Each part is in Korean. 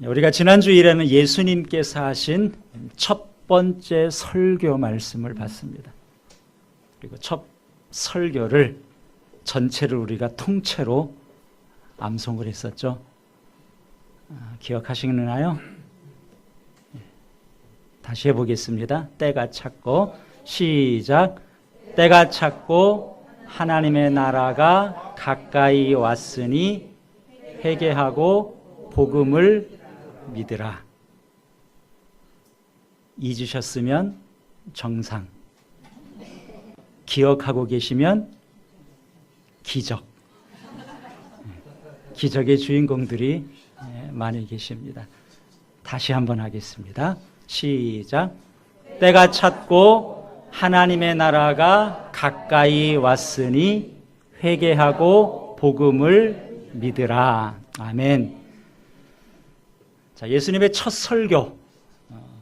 우리가 지난 주일에는 예수님께서 하신 첫 번째 설교 말씀을 봤습니다. 그리고 첫 설교를 전체를 우리가 통째로 암송을 했었죠. 기억하시나요? 다시 해보겠습니다. 때가 찼고 시작. 때가 찼고 하나님의 나라가 가까이 왔으니 회개하고 복음을 믿으라. 잊으셨으면 정상, 기억하고 계시면 기적. 기적의 주인공들이 많이 계십니다. 다시 한번 하겠습니다. 시작. 때가 찼고 하나님의 나라가 가까이 왔으니 회개하고 복음을 믿으라. 아멘. 자, 예수님의 첫 설교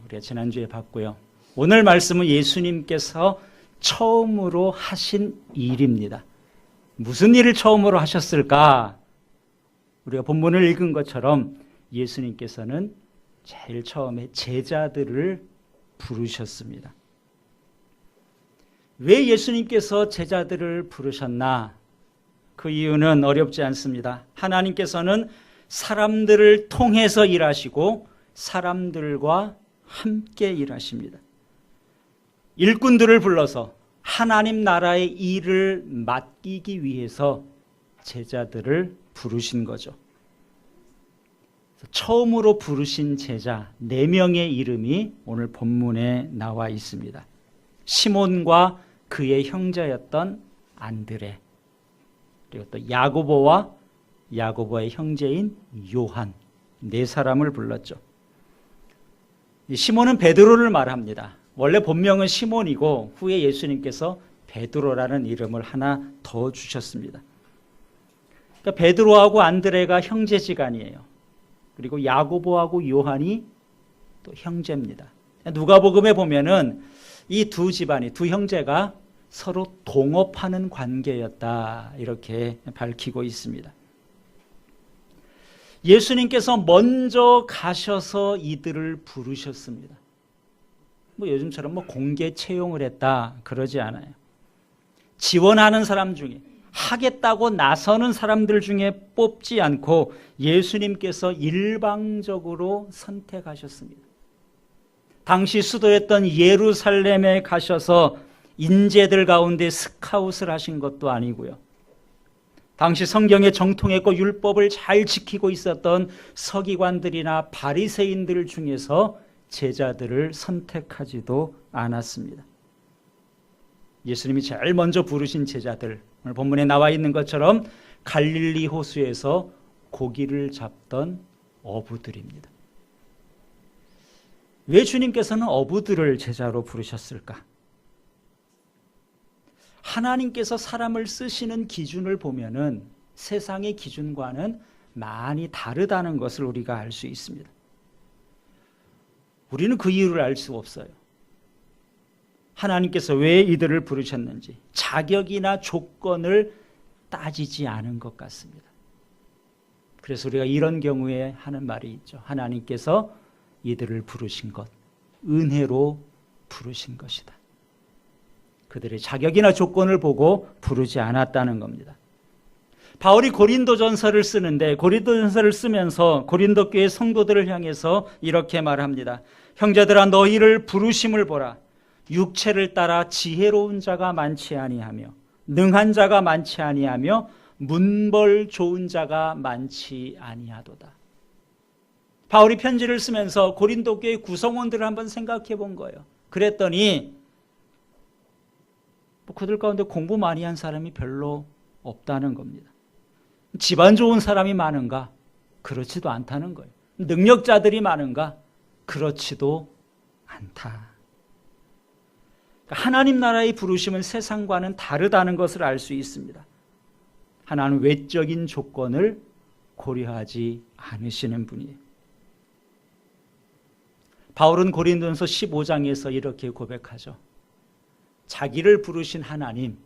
우리가 지난주에 봤고요. 오늘 말씀은 예수님께서 처음으로 하신 일입니다. 무슨 일을 처음으로 하셨을까? 우리가 본문을 읽은 것처럼 예수님께서는 제일 처음에 제자들을 부르셨습니다. 왜 예수님께서 제자들을 부르셨나? 그 이유는 어렵지 않습니다. 하나님께서는 사람들을 통해서 일하시고 사람들과 함께 일하십니다. 일꾼들을 불러서 하나님 나라의 일을 맡기기 위해서 제자들을 부르신 거죠. 처음으로 부르신 제자 4명의 이름이 오늘 본문에 나와 있습니다. 시몬과 그의 형제였던 안드레, 그리고 또 야고보와 야고보의 형제인 요한, 4사람을 불렀죠. 시몬은 베드로를 말합니다. 원래 본명은 시몬이고 후에 예수님께서 베드로라는 이름을 하나 더 주셨습니다. 그러니까 베드로하고 안드레가 형제지간이에요. 그리고 야고보하고 요한이 또 형제입니다. 누가복음에 보면은 이 두 집안이, 두 형제가 서로 동업하는 관계였다, 이렇게 밝히고 있습니다. 예수님께서 먼저 가셔서 이들을 부르셨습니다. 요즘처럼 공개 채용을 했다, 그러지 않아요. 지원하는 사람 중에, 하겠다고 나서는 사람들 중에 뽑지 않고 예수님께서 일방적으로 선택하셨습니다. 당시 수도였던 예루살렘에 가셔서 인재들 가운데 스카웃을 하신 것도 아니고요. 당시 성경에 정통했고 율법을 잘 지키고 있었던 서기관들이나 바리새인들 중에서 제자들을 선택하지도 않았습니다. 예수님이 제일 먼저 부르신 제자들, 오늘 본문에 나와 있는 것처럼 갈릴리 호수에서 고기를 잡던 어부들입니다. 왜 주님께서는 어부들을 제자로 부르셨을까? 하나님께서 사람을 쓰시는 기준을 보면은 세상의 기준과는 많이 다르다는 것을 우리가 알 수 있습니다. 우리는 그 이유를 알 수 없어요. 하나님께서 왜 이들을 부르셨는지 자격이나 조건을 따지지 않은 것 같습니다. 그래서 우리가 이런 경우에 하는 말이 있죠. 하나님께서 이들을 부르신 것, 은혜로 부르신 것이다. 그들의 자격이나 조건을 보고 부르지 않았다는 겁니다. 바울이 고린도전서를 쓰는데 고린도전서를 쓰면서 고린도 교회 성도들을 향해서 이렇게 말합니다. 형제들아, 너희를 부르심을 보라. 육체를 따라 지혜로운 자가 많지 아니하며 능한 자가 많지 아니하며 문벌 좋은 자가 많지 아니하도다. 바울이 편지를 쓰면서 고린도 교회 구성원들을 한번 생각해 본 거예요. 그랬더니 그들 가운데 공부 많이 한 사람이 별로 없다는 겁니다. 집안 좋은 사람이 많은가? 그렇지도 않다는 거예요. 능력자들이 많은가? 그렇지도 않다. 하나님 나라의 부르심은 세상과는 다르다는 것을 알 수 있습니다. 하나님은 외적인 조건을 고려하지 않으시는 분이에요. 바울은 고린도전서 15장에서 이렇게 고백하죠. 자기를 부르신 하나님,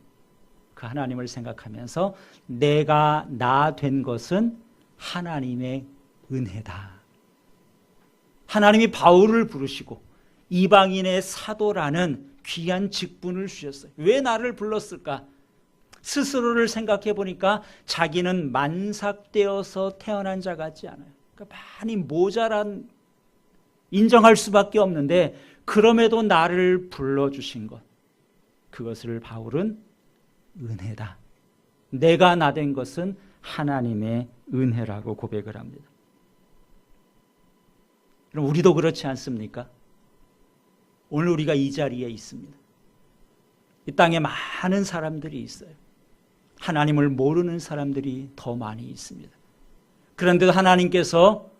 그 하나님을 생각하면서 내가 나 된 것은 하나님의 은혜다. 하나님이 바울을 부르시고 이방인의 사도라는 귀한 직분을 주셨어요. 왜 나를 불렀을까? 스스로를 생각해 보니까 자기는 만삭되어서 태어난 자 같지 않아요. 그러니까 많이 모자란, 인정할 수밖에 없는데 그럼에도 나를 불러주신 것, 그것을 바울은 은혜다. 내가 나 된 것은 하나님의 은혜라고 고백을 합니다. 그럼 우리도 그렇지 않습니까? 오늘 우리가 이 자리에 있습니다. 이 땅에 많은 사람들이 있어요. 하나님을 모르는 사람들이 더 많이 있습니다. 그런데도 하나님께서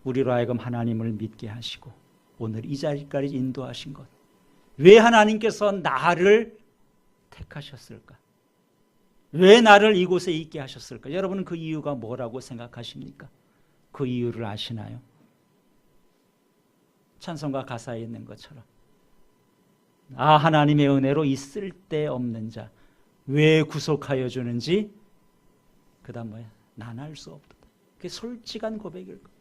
우리로 하여금 하나님을 믿게 하시고 오늘 이 자리까지 인도하신 것, 왜 하나님께서 나를 택하셨을까? 왜 나를 이곳에 있게 하셨을까? 여러분은 그 이유가 뭐라고 생각하십니까? 그 이유를 아시나요? 찬송가 가사에 있는 것처럼 하나님의 은혜로 있을 데 없는 자 왜 구속하여 주는지 그 다음 뭐야? 난 알 수 없다. 그게 솔직한 고백일 거예요.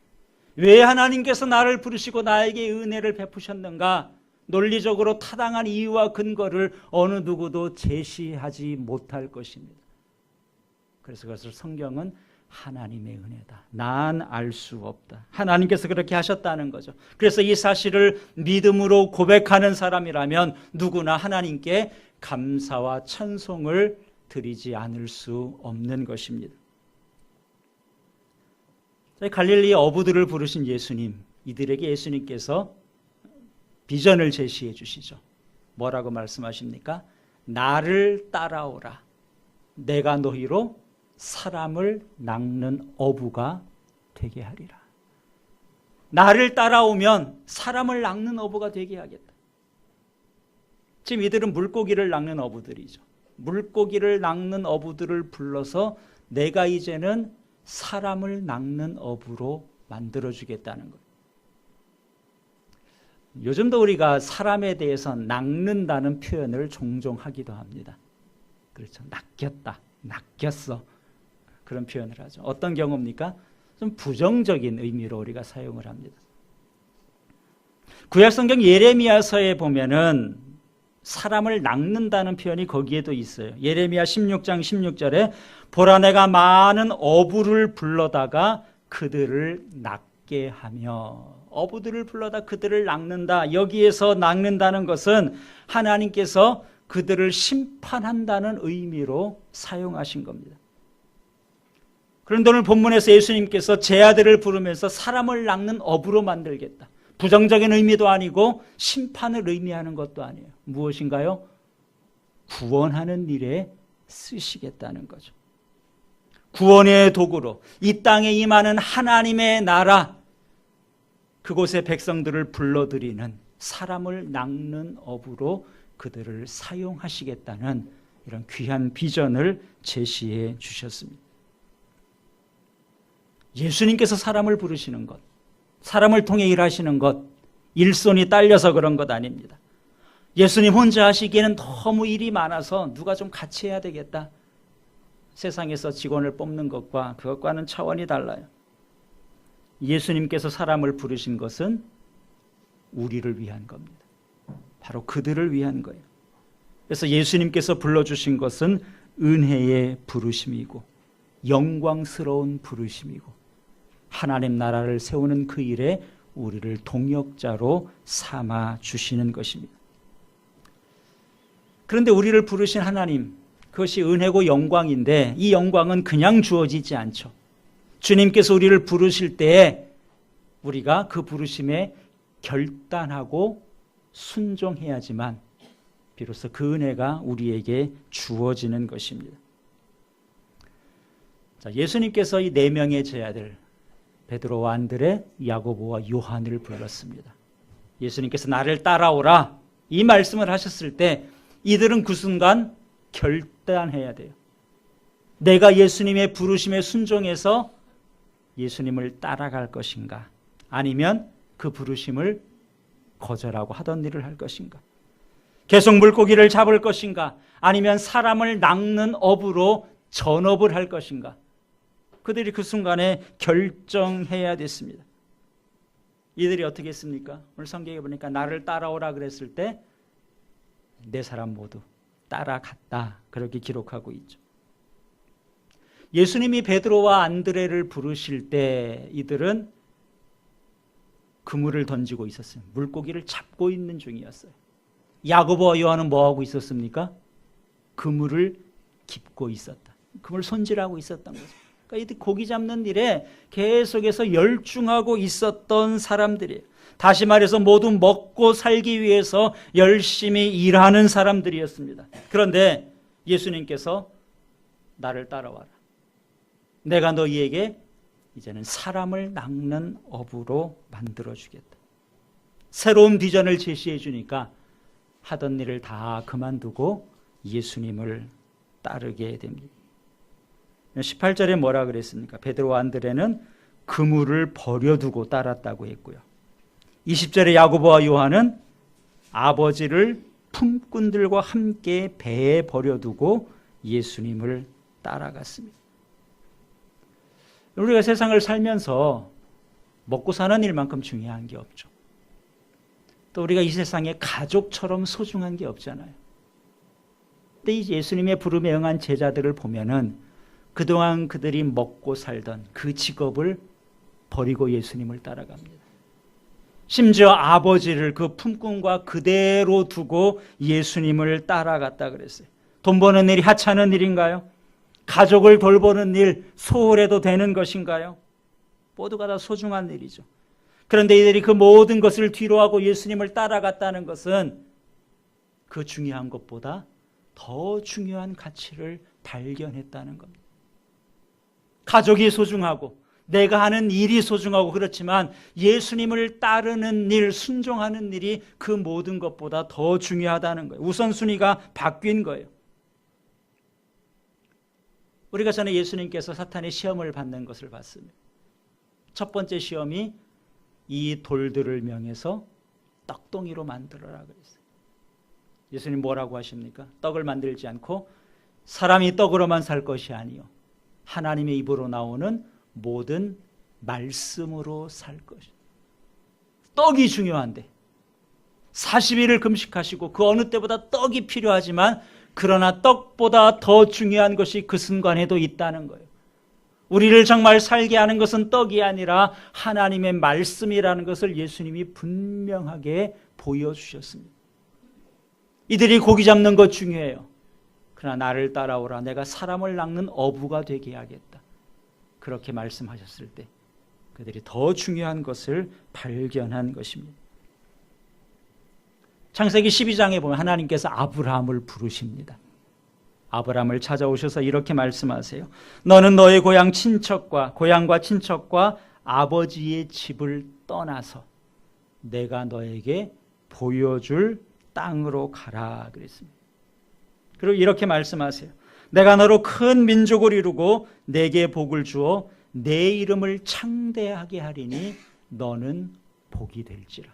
왜 하나님께서 나를 부르시고 나에게 은혜를 베푸셨는가? 논리적으로 타당한 이유와 근거를 어느 누구도 제시하지 못할 것입니다. 그래서 그것을 성경은 하나님의 은혜다. 난 알 수 없다. 하나님께서 그렇게 하셨다는 거죠. 그래서 이 사실을 믿음으로 고백하는 사람이라면 누구나 하나님께 감사와 찬송을 드리지 않을 수 없는 것입니다. 갈릴리 어부들을 부르신 예수님, 이들에게 예수님께서 비전을 제시해 주시죠. 뭐라고 말씀하십니까? 나를 따라오라. 내가 너희로 사람을 낚는 어부가 되게 하리라. 나를 따라오면 사람을 낚는 어부가 되게 하겠다. 지금 이들은 물고기를 낚는 어부들이죠. 물고기를 낚는 어부들을 불러서 내가 이제는 사람을 낚는 어부로 만들어주겠다는 거예요. 요즘도 우리가 사람에 대해서 낚는다는 표현을 종종 하기도 합니다. 그렇죠. 낚였다, 낚였어. 그런 표현을 하죠. 어떤 경우입니까? 좀 부정적인 의미로 우리가 사용을 합니다. 구약성경 예레미야서에 보면은 사람을 낚는다는 표현이 거기에도 있어요. 예레미야 16장 16절에 보라 내가 많은 어부를 불러다가 그들을 낚게 하며, 어부들을 불러다 그들을 낚는다. 여기에서 낚는다는 것은 하나님께서 그들을 심판한다는 의미로 사용하신 겁니다. 그런데 오늘 본문에서 예수님께서 제 아들을 부르면서 사람을 낚는 어부로 만들겠다. 부정적인 의미도 아니고 심판을 의미하는 것도 아니에요. 무엇인가요? 구원하는 일에 쓰시겠다는 거죠. 구원의 도구로 이 땅에 임하는 하나님의 나라, 그곳의 백성들을 불러들이는 사람을 낚는 어부로 그들을 사용하시겠다는 이런 귀한 비전을 제시해 주셨습니다. 예수님께서 사람을 부르시는 것, 사람을 통해 일하시는 것, 일손이 딸려서 그런 것 아닙니다. 예수님 혼자 하시기에는 너무 일이 많아서 누가 좀 같이 해야 되겠다. 세상에서 직원을 뽑는 것과 그것과는 차원이 달라요. 예수님께서 사람을 부르신 것은 우리를 위한 겁니다. 바로 그들을 위한 거예요. 그래서 예수님께서 불러주신 것은 은혜의 부르심이고 영광스러운 부르심이고 하나님 나라를 세우는 그 일에 우리를 동역자로 삼아 주시는 것입니다. 그런데 우리를 부르신 하나님, 그것이 은혜고 영광인데 이 영광은 그냥 주어지지 않죠. 주님께서 우리를 부르실 때에 우리가 그 부르심에 결단하고 순종해야지만 비로소 그 은혜가 우리에게 주어지는 것입니다. 자, 예수님께서 이 네 명의 제자들 베드로와 안드레, 야고보와 요한을 불렀습니다. 예수님께서 나를 따라오라 이 말씀을 하셨을 때 이들은 그 순간 결단해야 돼요. 내가 예수님의 부르심에 순종해서 예수님을 따라갈 것인가, 아니면 그 부르심을 거절하고 하던 일을 할 것인가, 계속 물고기를 잡을 것인가, 아니면 사람을 낚는 업으로 전업을 할 것인가. 그들이 그 순간에 결정해야 됐습니다. 이들이 어떻게 했습니까? 오늘 성경에 보니까 나를 따라오라 그랬을 때 네 사람 모두 따라갔다. 그렇게 기록하고 있죠. 예수님이 베드로와 안드레를 부르실 때 이들은 그물을 던지고 있었어요. 물고기를 잡고 있는 중이었어요. 야고보와 요한은 뭐하고 있었습니까? 그물을 깁고 있었다. 그물 손질하고 있었던 거죠. 그러니까 이들 고기 잡는 일에 계속해서 열중하고 있었던 사람들이에요. 다시 말해서 모두 먹고 살기 위해서 열심히 일하는 사람들이었습니다. 그런데 예수님께서 나를 따라와라. 내가 너희에게 이제는 사람을 낚는 어부로 만들어주겠다. 새로운 비전을 제시해 주니까 하던 일을 다 그만두고 예수님을 따르게 됩니다. 18절에 뭐라 그랬습니까? 베드로와 안드레는 그물을 버려두고 따랐다고 했고요. 20절에 야고보와 요한은 아버지를 품꾼들과 함께 배에 버려두고 예수님을 따라갔습니다. 우리가 세상을 살면서 먹고 사는 일만큼 중요한 게 없죠. 또 우리가 이 세상에 가족처럼 소중한 게 없잖아요. 근데 이 예수님의 부름에 응한 제자들을 보면은 그동안 그들이 먹고 살던 그 직업을 버리고 예수님을 따라갑니다. 심지어 아버지를 그 품꾼과 그대로 두고 예수님을 따라갔다 그랬어요. 돈 버는 일이 하찮은 일인가요? 가족을 돌보는 일 소홀해도 되는 것인가요? 모두가 다 소중한 일이죠. 그런데 이들이 그 모든 것을 뒤로하고 예수님을 따라갔다는 것은 그 중요한 것보다 더 중요한 가치를 발견했다는 겁니다. 가족이 소중하고 내가 하는 일이 소중하고 그렇지만 예수님을 따르는 일, 순종하는 일이 그 모든 것보다 더 중요하다는 거예요. 우선순위가 바뀐 거예요. 우리가 전에 예수님께서 사탄의 시험을 받는 것을 봤습니다. 첫 번째 시험이 이 돌들을 명해서 떡덩이로 만들어라 그랬어요. 예수님 뭐라고 하십니까? 떡을 만들지 않고 사람이 떡으로만 살 것이 아니요 하나님의 입으로 나오는 모든 말씀으로 살 것이다. 떡이 중요한데 40일을 금식하시고 그 어느 때보다 떡이 필요하지만 그러나 떡보다 더 중요한 것이 그 순간에도 있다는 거예요. 우리를 정말 살게 하는 것은 떡이 아니라 하나님의 말씀이라는 것을 예수님이 분명하게 보여주셨습니다. 이들이 고기 잡는 것 중요해요. 그러나 나를 따라오라. 내가 사람을 낚는 어부가 되게 하겠다. 그렇게 말씀하셨을 때 그들이 더 중요한 것을 발견한 것입니다. 창세기 12장에 보면 하나님께서 아브라함을 부르십니다. 아브라함을 찾아오셔서 이렇게 말씀하세요. 너는 너의 고향과 친척과 아버지의 집을 떠나서 내가 너에게 보여줄 땅으로 가라 그랬습니다. 그리고 이렇게 말씀하세요. 내가 너로 큰 민족을 이루고 내게 복을 주어 내 이름을 창대하게 하리니 너는 복이 될지라.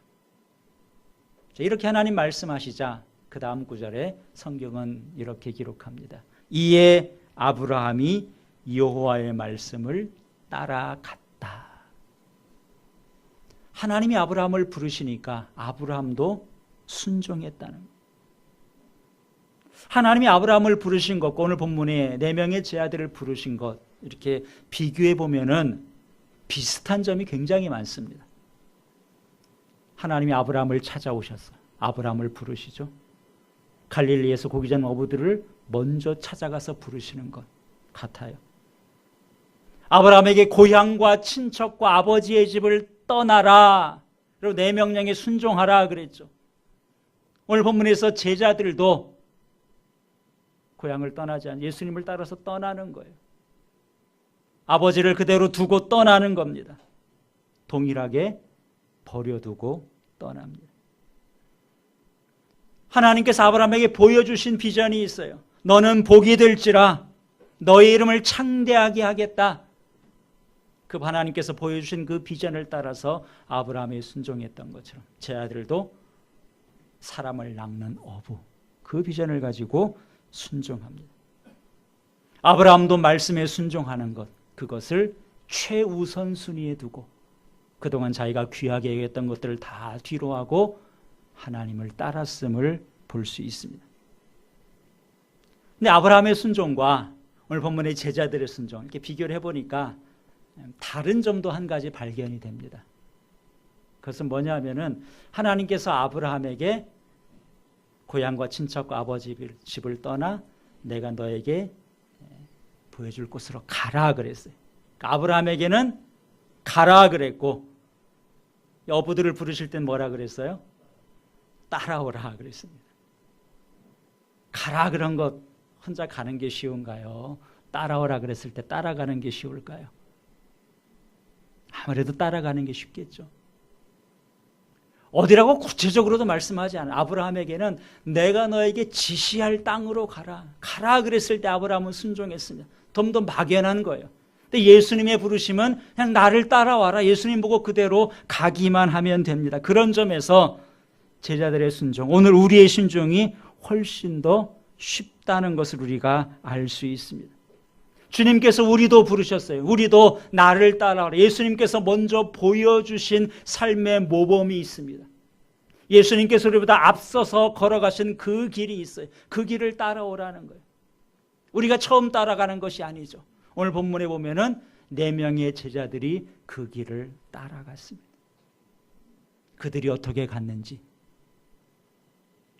이렇게 하나님 말씀하시자 그 다음 구절에 성경은 이렇게 기록합니다. 이에 아브라함이 여호와의 말씀을 따라갔다. 하나님이 아브라함을 부르시니까 아브라함도 순종했다는 거예요. 하나님이 아브라함을 부르신 것과 오늘 본문에 4명의 제 아들을 부르신 것 이렇게 비교해 보면은 비슷한 점이 굉장히 많습니다. 하나님이 아브라함을 찾아오셔서 아브라함을 부르시죠. 갈릴리에서 고기 잡는 어부들을 먼저 찾아가서 부르시는 것 같아요. 아브라함에게 고향과 친척과 아버지의 집을 떠나라. 그리고 내 명령에 순종하라 그랬죠. 오늘 본문에서 제자들도 고향을 떠나지 않고 예수님을 따라서 떠나는 거예요. 아버지를 그대로 두고 떠나는 겁니다. 동일하게 버려두고 떠납니다. 하나님께서 아브라함에게 보여주신 비전이 있어요. 너는 복이 될지라 너의 이름을 창대하게 하겠다. 그 하나님께서 보여주신 그 비전을 따라서 아브라함이 순종했던 것처럼 제 아들도 사람을 낚는 어부 그 비전을 가지고 순종합니다. 아브라함도 말씀에 순종하는 것 그것을 최우선순위에 두고 그동안 자기가 귀하게 여겼던 것들을 다 뒤로하고 하나님을 따랐음을 볼 수 있습니다. 근데 아브라함의 순종과 오늘 본문의 제자들의 순종 이렇게 비교를 해보니까 다른 점도 한 가지 발견이 됩니다. 그것은 뭐냐 하면은 하나님께서 아브라함에게 고향과 친척과 아버지 집을 떠나 내가 너에게 보여줄 곳으로 가라 그랬어요. 그러니까 아브라함에게는 가라 그랬고 어부들을 부르실 땐 뭐라 그랬어요? 따라오라 그랬습니다. 가라 그런 것 혼자 가는 게 쉬운가요? 따라오라 그랬을 때 따라가는 게 쉬울까요? 아무래도 따라가는 게 쉽겠죠. 어디라고 구체적으로도 말씀하지 않아요. 아브라함에게는 내가 너에게 지시할 땅으로 가라. 가라 그랬을 때 아브라함은 순종했습니다. 좀 더 막연한 거예요. 근데 예수님의 부르심은 그냥 나를 따라와라. 예수님 보고 그대로 가기만 하면 됩니다. 그런 점에서 제자들의 순종, 오늘 우리의 순종이 훨씬 더 쉽다는 것을 우리가 알 수 있습니다. 주님께서 우리도 부르셨어요. 우리도 나를 따라오라. 예수님께서 먼저 보여주신 삶의 모범이 있습니다. 예수님께서 우리보다 앞서서 걸어가신 그 길이 있어요. 그 길을 따라오라는 거예요. 우리가 처음 따라가는 것이 아니죠. 오늘 본문에 보면은 4명의 제자들이 그 길을 따라갔습니다. 그들이 어떻게 갔는지,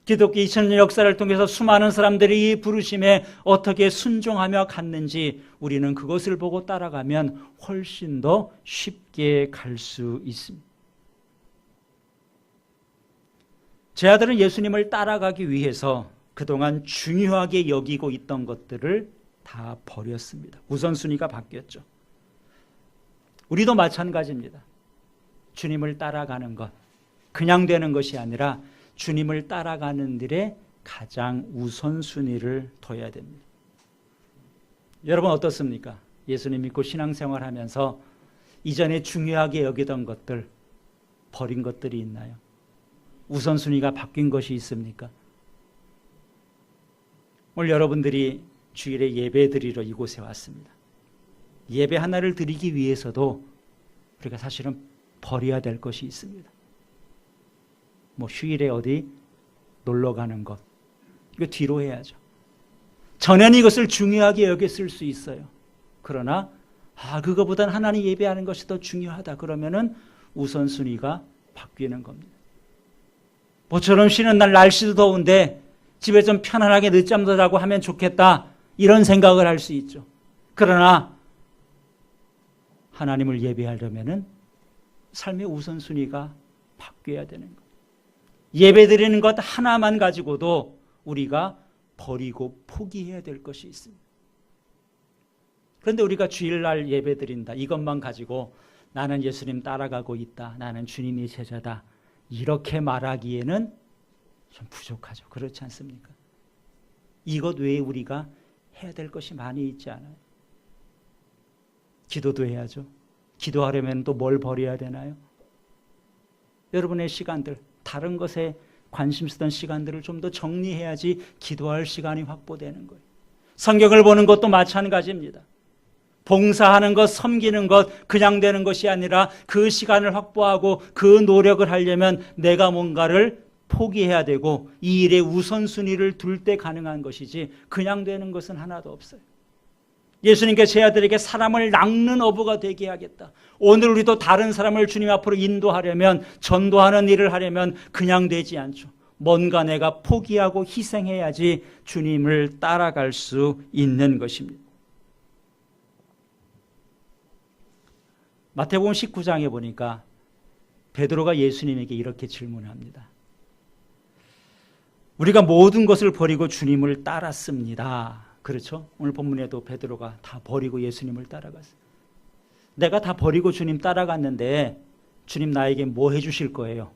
기독교 2000년 역사를 통해서 수많은 사람들이 이 부르심에 어떻게 순종하며 갔는지 우리는 그것을 보고 따라가면 훨씬 더 쉽게 갈 수 있습니다. 제 아들은 예수님을 따라가기 위해서 그동안 중요하게 여기고 있던 것들을 다 버렸습니다. 우선순위가 바뀌었죠. 우리도 마찬가지입니다. 주님을 따라가는 것, 그냥 되는 것이 아니라 주님을 따라가는 일에 가장 우선순위를 둬야 됩니다. 여러분 어떻습니까? 예수님 믿고 신앙생활하면서 이전에 중요하게 여기던 것들, 버린 것들이 있나요? 우선순위가 바뀐 것이 있습니까? 오늘 여러분들이 주일에 예배 드리러 이곳에 왔습니다. 예배 하나를 드리기 위해서도 우리가 사실은 버려야 될 것이 있습니다. 휴일에 어디 놀러 가는 것, 이거 뒤로 해야죠. 전에는 이것을 중요하게 여겼을 수 있어요. 그러나 그거보다는 하나님 예배하는 것이 더 중요하다 그러면은 우선순위가 바뀌는 겁니다. 모처럼 쉬는 날 날씨도 더운데 집에 좀 편안하게 늦잠도 자고 하면 좋겠다 이런 생각을 할 수 있죠. 그러나 하나님을 예배하려면은 삶의 우선순위가 바뀌어야 되는 거예요. 예배드리는 것 하나만 가지고도 우리가 버리고 포기해야 될 것이 있습니다. 그런데 우리가 주일날 예배드린다 이것만 가지고 나는 예수님 따라가고 있다, 나는 주님의 제자다 이렇게 말하기에는 좀 부족하죠. 그렇지 않습니까? 이것 외에 우리가 해야 될 것이 많이 있지 않아요? 기도도 해야죠. 기도하려면 또 뭘 버려야 되나요? 여러분의 시간들, 다른 것에 관심 쓰던 시간들을 좀 더 정리해야지 기도할 시간이 확보되는 거예요. 성경을 보는 것도 마찬가지입니다. 봉사하는 것, 섬기는 것 그냥 되는 것이 아니라 그 시간을 확보하고 그 노력을 하려면 내가 뭔가를 포기해야 되고 이 일에 우선순위를 둘 때 가능한 것이지 그냥 되는 것은 하나도 없어요. 예수님께서 제 아들에게 사람을 낚는 어부가 되게 하겠다. 오늘 우리도 다른 사람을 주님 앞으로 인도하려면, 전도하는 일을 하려면 그냥 되지 않죠. 뭔가 내가 포기하고 희생해야지 주님을 따라갈 수 있는 것입니다. 마태복음 19장에 보니까 베드로가 예수님에게 이렇게 질문합니다. 우리가 모든 것을 버리고 주님을 따랐습니다. 그렇죠? 오늘 본문에도 베드로가 다 버리고 예수님을 따라갔어요. 내가 다 버리고 주님 따라갔는데 주님 나에게 뭐 해주실 거예요?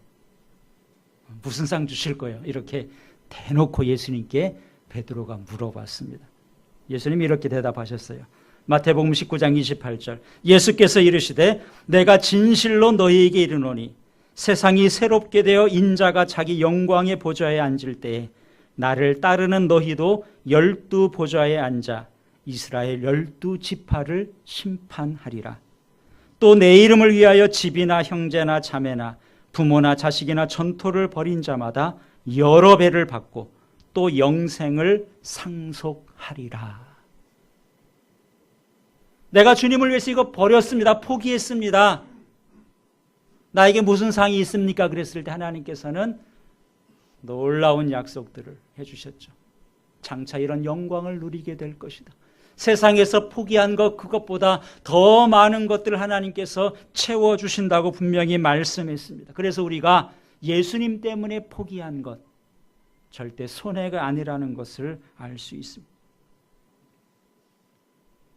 무슨 상 주실 거예요? 이렇게 대놓고 예수님께 베드로가 물어봤습니다. 예수님이 이렇게 대답하셨어요. 마태복음 19장 28절 예수께서 이르시되 내가 진실로 너희에게 이르노니 세상이 새롭게 되어 인자가 자기 영광의 보좌에 앉을 때에 나를 따르는 너희도 12 보좌에 앉아 이스라엘 12 지파를 심판하리라. 또 내 이름을 위하여 집이나 형제나 자매나 부모나 자식이나 전토를 벌인 자마다 여러 배를 받고 또 영생을 상속하리라. 내가 주님을 위해서 이거 버렸습니다. 포기했습니다. 나에게 무슨 상이 있습니까? 그랬을 때 하나님께서는 놀라운 약속들을 해주셨죠. 장차 이런 영광을 누리게 될 것이다. 세상에서 포기한 것, 그것보다 더 많은 것들을 하나님께서 채워주신다고 분명히 말씀했습니다. 그래서 우리가 예수님 때문에 포기한 것, 절대 손해가 아니라는 것을 알 수 있습니다.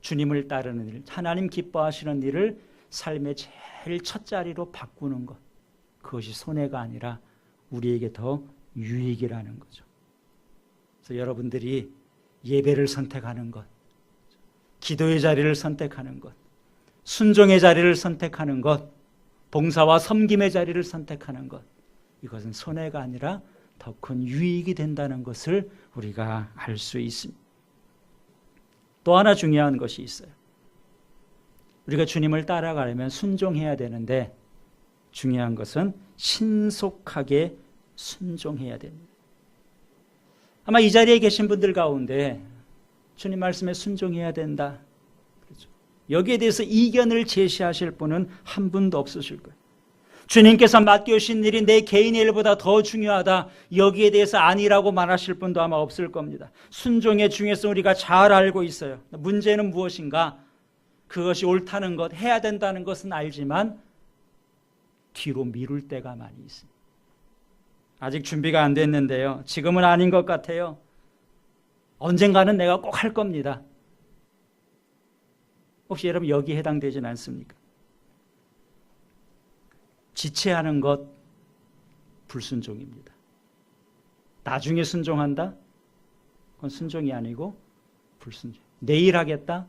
주님을 따르는 일, 하나님 기뻐하시는 일을 삶의 제일 첫 자리로 바꾸는 것, 그것이 손해가 아니라 우리에게 더 유익이라는 거죠. 그래서 여러분들이 예배를 선택하는 것, 기도의 자리를 선택하는 것, 순종의 자리를 선택하는 것, 봉사와 섬김의 자리를 선택하는 것, 이것은 손해가 아니라 더 큰 유익이 된다는 것을 우리가 알 수 있습니다. 또 하나 중요한 것이 있어요. 우리가 주님을 따라가려면 순종해야 되는데 중요한 것은 신속하게 순종해야 됩니다. 아마 이 자리에 계신 분들 가운데 주님 말씀에 순종해야 된다, 그렇죠. 여기에 대해서 이견을 제시하실 분은 한 분도 없으실 거예요. 주님께서 맡겨주신 일이 내 개인의 일보다 더 중요하다, 여기에 대해서 아니라고 말하실 분도 아마 없을 겁니다. 순종의 중요성을 우리가 잘 알고 있어요. 문제는 무엇인가? 그것이 옳다는 것, 해야 된다는 것은 알지만 뒤로 미룰 때가 많이 있습니다. 아직 준비가 안 됐는데요, 지금은 아닌 것 같아요. 언젠가는 내가 꼭 할 겁니다. 혹시 여러분 여기에 해당되진 않습니까? 지체하는 것 불순종입니다. 나중에 순종한다? 그건 순종이 아니고 불순종. 내일 하겠다?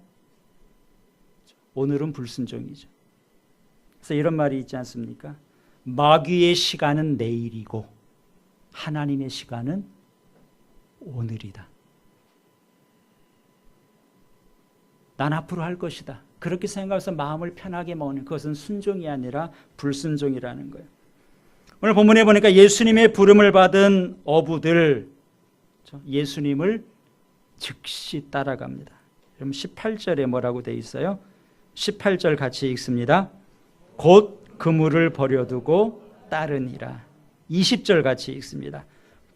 오늘은 불순종이죠. 그래서 이런 말이 있지 않습니까? 마귀의 시간은 내일이고 하나님의 시간은 오늘이다. 난 앞으로 할 것이다, 그렇게 생각해서 마음을 편하게 먹는 그것은 순종이 아니라 불순종이라는 거예요. 오늘 본문에 보니까 예수님의 부름을 받은 어부들, 예수님을 즉시 따라갑니다. 그럼 18절에 뭐라고 돼 있어요? 18절 같이 읽습니다. 곧 그물을 버려두고 따르니라. 20절 같이 읽습니다.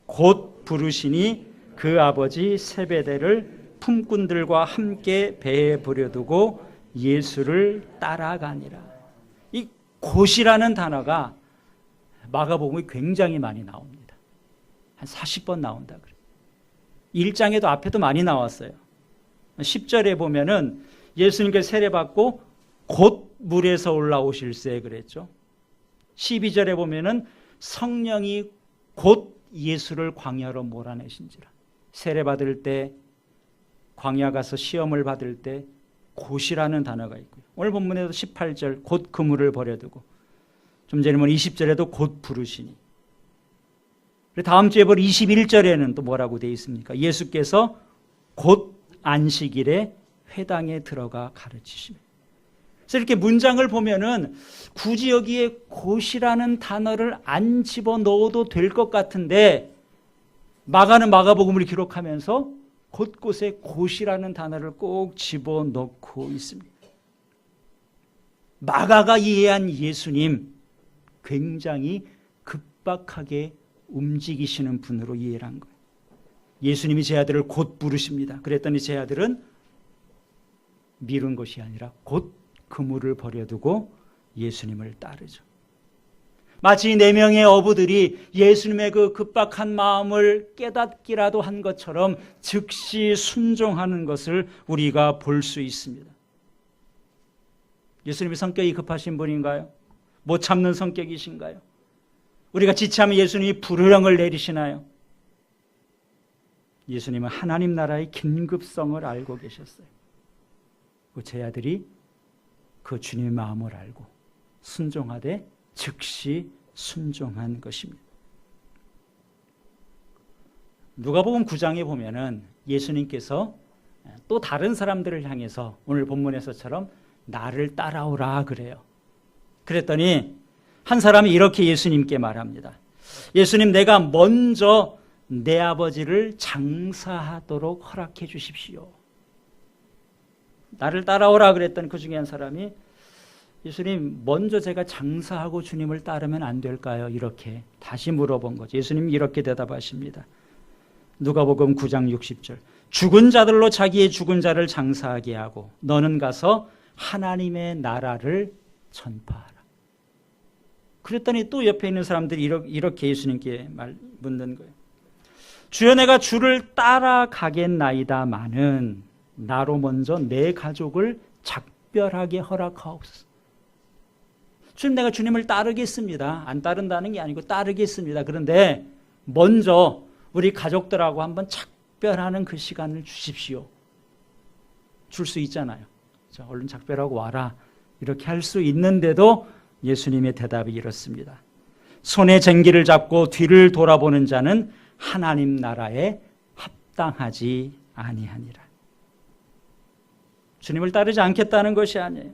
곧 부르시니 그 아버지 세베대를 품꾼들과 함께 배에 버려두고 예수를 따라가니라. 이 곧이라는 단어가 마가복음에 굉장히 많이 나옵니다. 한 40번 나온다 그래요. 1장에도 앞에도 많이 나왔어요. 10절에 보면은 예수님께서 세례받고 곧 물에서 올라오실세 그랬죠. 12절에 보면은 성령이 곧 예수를 광야로 몰아내신지라. 세례받을 때, 광야 가서 시험을 받을 때 곧이라는 단어가 있고요. 오늘 본문에도 18절 곧 그물을 버려두고, 좀 전에 보면 20절에도 곧 부르시니, 다음 주에 볼 21절에는 또 뭐라고 되어 있습니까? 예수께서 곧 안식일에 회당에 들어가 가르치시며. 그래서 이렇게 문장을 보면은 굳이 여기에 곧이라는 단어를 안 집어넣어도 될 것 같은데 마가는 마가복음을 기록하면서 곳곳에 곧이라는 단어를 꼭 집어넣고 있습니다. 마가가 이해한 예수님, 굉장히 급박하게 움직이시는 분으로 이해를 한 거예요. 예수님이 제 아들을 곧 부르십니다. 그랬더니 제 아들은 미룬 것이 아니라 곧 그물을 버려두고 예수님을 따르죠. 마치 4명의 어부들이 예수님의 그 급박한 마음을 깨닫기라도 한 것처럼 즉시 순종하는 것을 우리가 볼 수 있습니다. 예수님이 성격이 급하신 분인가요? 못 참는 성격이신가요? 우리가 지체하면 예수님이 불효령을 내리시나요? 예수님은 하나님 나라의 긴급성을 알고 계셨어요. 제 아들이 그 주님의 마음을 알고 순종하되 즉시 순종한 것입니다. 누가복음 9장에 보면은 예수님께서 또 다른 사람들을 향해서 오늘 본문에서처럼 나를 따라오라 그래요. 그랬더니 한 사람이 이렇게 예수님께 말합니다. 예수님, 내가 먼저 내 아버지를 장사하도록 허락해 주십시오. 나를 따라오라 그랬더니 그 중에 한 사람이 예수님, 먼저 제가 장사하고 주님을 따르면 안 될까요? 이렇게 다시 물어본 거죠. 예수님이 이렇게 대답하십니다. 누가복음 9장 60절. 죽은 자들로 자기의 죽은 자를 장사하게 하고 너는 가서 하나님의 나라를 전파하라. 그랬더니 또 옆에 있는 사람들이 이렇게 예수님께 묻는 거예요. 주여, 내가 주를 따라가겠나이다마는 나로 먼저 내 가족을 작별하게 허락하옵소서. 주님, 내가 주님을 따르겠습니다. 안 따른다는 게 아니고 따르겠습니다. 그런데 먼저 우리 가족들하고 한번 작별하는 그 시간을 주십시오. 줄 수 있잖아요. 자, 얼른 작별하고 와라. 이렇게 할 수 있는데도 예수님의 대답이 이렇습니다. 손에 쟁기를 잡고 뒤를 돌아보는 자는 하나님 나라에 합당하지 아니하니라. 주님을 따르지 않겠다는 것이 아니에요.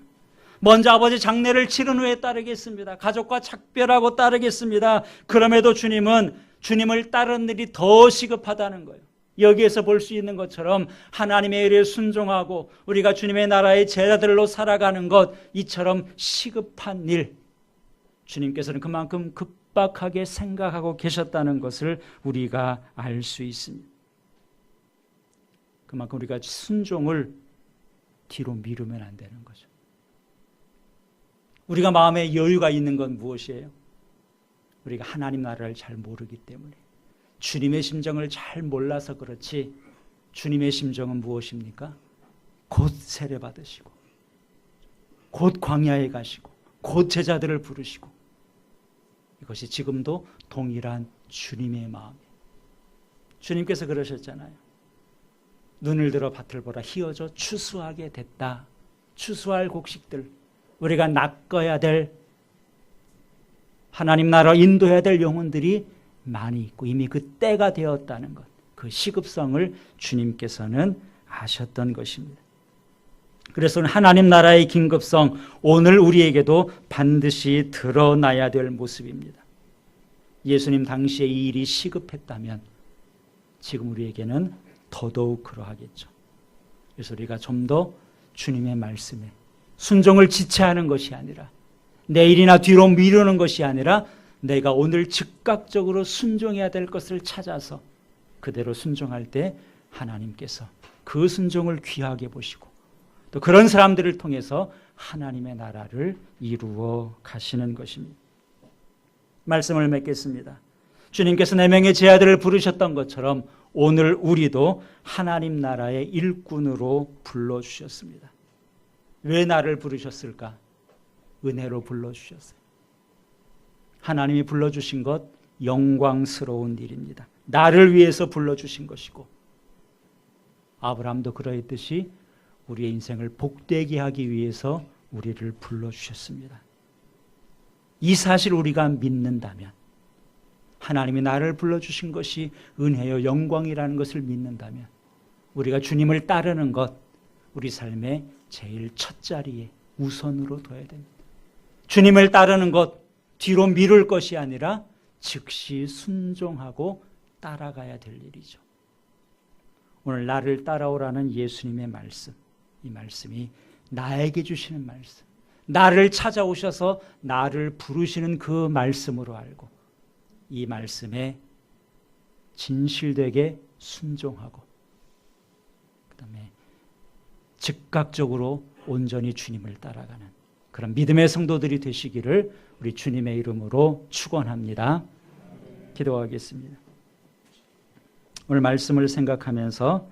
먼저 아버지 장례를 치른 후에 따르겠습니다. 가족과 작별하고 따르겠습니다. 그럼에도 주님은 주님을 따르는 일이 더 시급하다는 거예요. 여기에서 볼 수 있는 것처럼 하나님의 일에 순종하고 우리가 주님의 나라의 제자들로 살아가는 것, 이처럼 시급한 일, 주님께서는 그만큼 급박하게 생각하고 계셨다는 것을 우리가 알 수 있습니다. 그만큼 우리가 순종을 뒤로 미루면 안 되는 거죠. 우리가 마음에 여유가 있는 건 무엇이에요? 우리가 하나님 나라를 잘 모르기 때문에, 주님의 심정을 잘 몰라서 그렇지, 주님의 심정은 무엇입니까? 곧 세례 받으시고 곧 광야에 가시고 곧 제자들을 부르시고, 이것이 지금도 동일한 주님의 마음이에요. 주님께서 그러셨잖아요. 눈을 들어 밭을 보라, 희어져 추수하게 됐다. 추수할 곡식들, 우리가 낚아야 될, 하나님 나라 인도해야 될 영혼들이 많이 있고 이미 그 때가 되었다는 것, 그 시급성을 주님께서는 아셨던 것입니다. 그래서 하나님 나라의 긴급성, 오늘 우리에게도 반드시 드러나야 될 모습입니다. 예수님 당시에 이 일이 시급했다면 지금 우리에게는 더더욱 그러하겠죠. 그래서 우리가 좀 더 주님의 말씀에 순종을 지체하는 것이 아니라, 내일이나 뒤로 미루는 것이 아니라 내가 오늘 즉각적으로 순종해야 될 것을 찾아서 그대로 순종할 때 하나님께서 그 순종을 귀하게 보시고 또 그런 사람들을 통해서 하나님의 나라를 이루어 가시는 것입니다. 말씀을 맺겠습니다. 주님께서 4명의 제 아들을 부르셨던 것처럼 오늘 우리도 하나님 나라의 일꾼으로 불러주셨습니다. 왜 나를 부르셨을까? 은혜로 불러주셨어요. 하나님이 불러주신 것 영광스러운 일입니다. 나를 위해서 불러주신 것이고, 아브라함도 그러했듯이 우리의 인생을 복되게 하기 위해서 우리를 불러주셨습니다. 이 사실 우리가 믿는다면, 하나님이 나를 불러주신 것이 은혜요 영광이라는 것을 믿는다면, 우리가 주님을 따르는 것, 우리 삶의 제일 첫 자리에 우선으로 둬야 됩니다. 주님을 따르는 것, 뒤로 미룰 것이 아니라 즉시 순종하고 따라가야 될 일이죠. 오늘 나를 따라오라는 예수님의 말씀, 이 말씀이 나에게 주시는 말씀, 나를 찾아오셔서 나를 부르시는 그 말씀으로 알고 이 말씀에 진실되게 순종하고 그 다음에 즉각적으로 온전히 주님을 따라가는 그런 믿음의 성도들이 되시기를 우리 주님의 이름으로 축원합니다. 기도하겠습니다. 오늘 말씀을 생각하면서